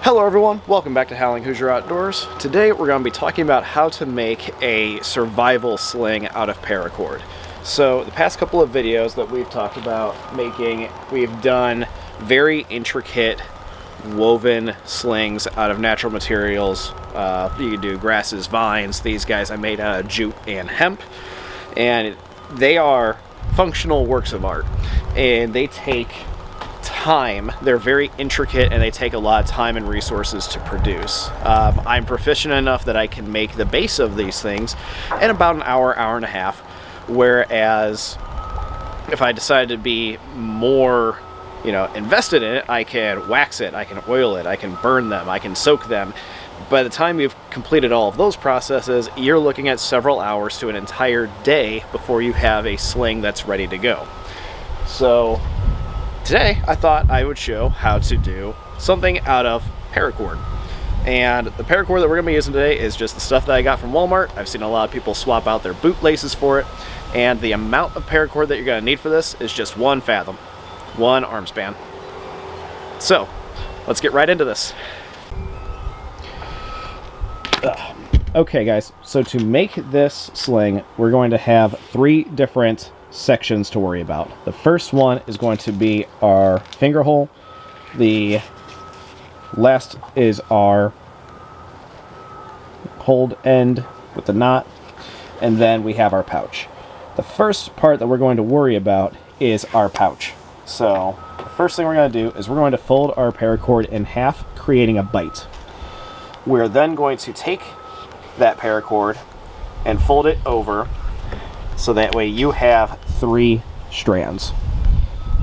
Hello everyone, welcome back to Howling Hoosier Outdoors. Today we're going to be talking about how to make a survival sling out of paracord. So the past couple of videos that we've talked about making, we've done very intricate woven slings out of natural materials. You can do grasses, vines. These guys I made out of jute and hemp, and they are functional works of art, and they take time. They're very intricate and they take a lot of time and resources to produce. I'm proficient enough that I can make the base of these things in about an hour, hour and a half, whereas if I decided to be more invested in it, I can wax it, I can oil it, I can burn them, I can soak them. By the time you've completed all of those processes, you're looking at several hours to an entire day before you have a sling that's ready to go. So today, I thought I would show how to do something out of paracord. And the paracord that we're going to be using today is just the stuff that I got from Walmart. I've seen a lot of people swap out their boot laces for it. And the amount of paracord that you're going to need for this is just 1 fathom, 1 arm span. So, let's get right into this. Okay guys, so to make this sling, we're going to have 3 different sections to worry about. The first one is going to be our finger hole. The last is our hold end with the knot, and then we have our pouch. The first part that we're going to worry about is our pouch. So the first thing we're going to do is we're going to fold our paracord in half, creating a bite. We're then going to take that paracord and fold it over so that way you have 3 strands.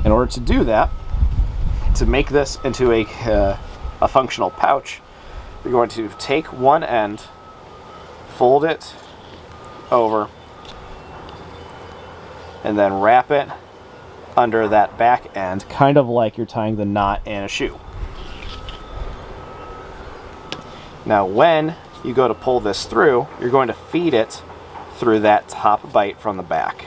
In order to do that, to make this into a functional pouch, you're going to take one end, fold it over, and then wrap it under that back end, kind of like you're tying the knot in a shoe. Now when you go to pull this through, you're going to feed it through that top bite from the back.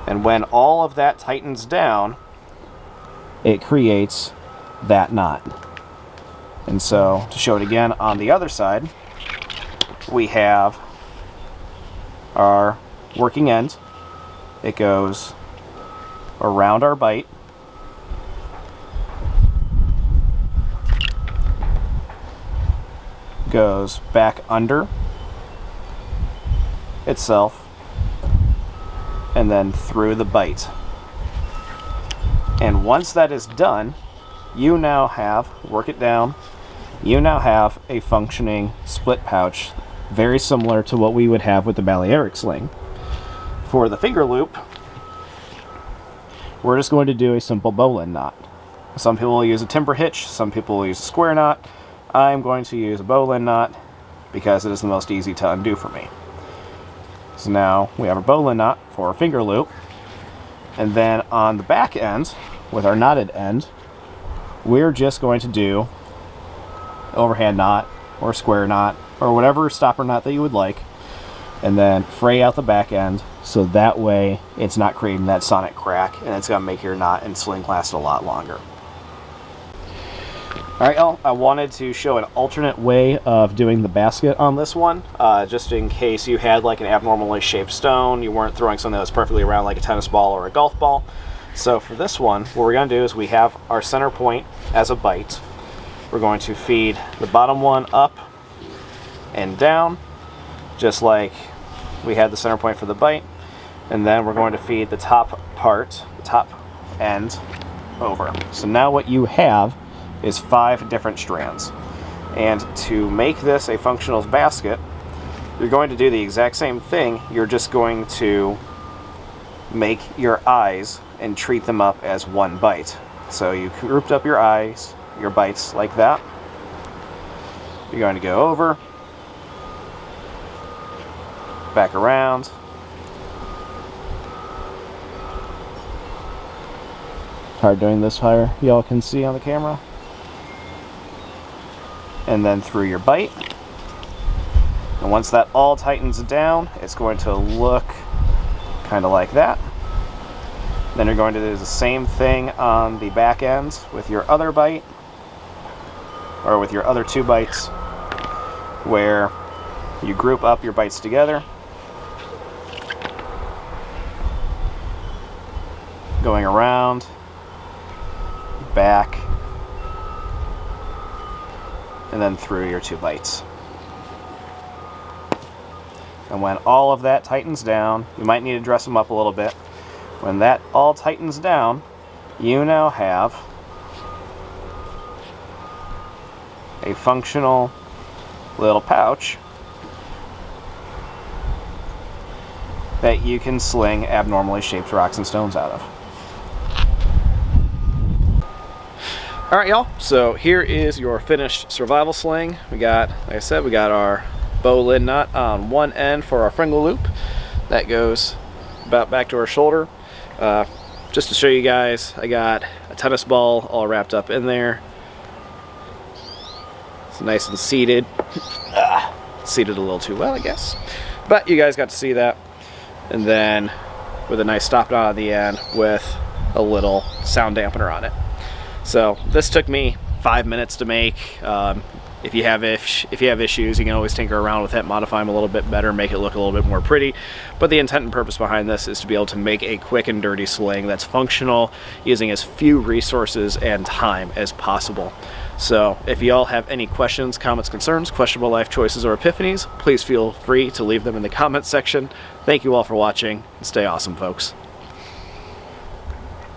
And when all of that tightens down, it creates that knot. And so, to show it again on the other side, we have our working end. It goes around our bite, goes back under itself, and then through the bite. And once that is done, you now have, work it down, you now have a functioning split pouch, very similar to what we would have with the Balearic sling. For the finger loop, we're just going to do a simple bowline knot. Some people will use a timber hitch, some people will use a square knot. I'm going to use a bowline knot because it is the most easy to undo for me. So now we have our bowline knot for our finger loop, and then on the back end, with our knotted end, we're just going to do overhand knot or square knot or whatever stopper knot that you would like, and then fray out the back end so that way it's not creating that sonic crack, and it's going to make your knot and sling last a lot longer. Alright, y'all, I wanted to show an alternate way of doing the basket on this one, just in case you had like an abnormally shaped stone, you weren't throwing something that was perfectly round like a tennis ball or a golf ball. So for this one, what we're going to do is we have our center point as a bite. We're going to feed the bottom one up and down, just like we had the center point for the bite, and then we're going to feed the top part, the top end, over. So now what you have is 5 different strands. And to make this a functional basket, you're going to do the exact same thing. You're just going to make your eyes and treat them up as one bite. So you grouped up your eyes, your bites like that. You're going to go over, back around, hard doing this higher, y'all can see on the camera, and then through your bite. And once that all tightens down, it's going to look kind of like that. Then you're going to do the same thing on the back ends with your other bite, or with your other 2 bites, where you group up your bites together, going around, back, and then through your 2 bites. And when all of that tightens down, you might need to dress them up a little bit. When that all tightens down, you now have a functional little pouch that you can sling abnormally shaped rocks and stones out of. Alright y'all, so here is your finished survival sling. We got, like I said, we got our bow lid nut on one end for our Fringle loop. That goes about back to our shoulder. Just to show you guys, I got a tennis ball all wrapped up in there. It's nice and seated. Seated a little too well, I guess. But you guys got to see that. And then with a nice stop knot at the end with a little sound dampener on it. So this took me 5 minutes to make. If you have issues, you can always tinker around with it, modify them a little bit better, make it look a little bit more pretty. But the intent and purpose behind this is to be able to make a quick and dirty sling that's functional, using as few resources and time as possible. So if you all have any questions, comments, concerns, questionable life choices, or epiphanies, please feel free to leave them in the comments section. Thank you all for watching, and stay awesome, folks.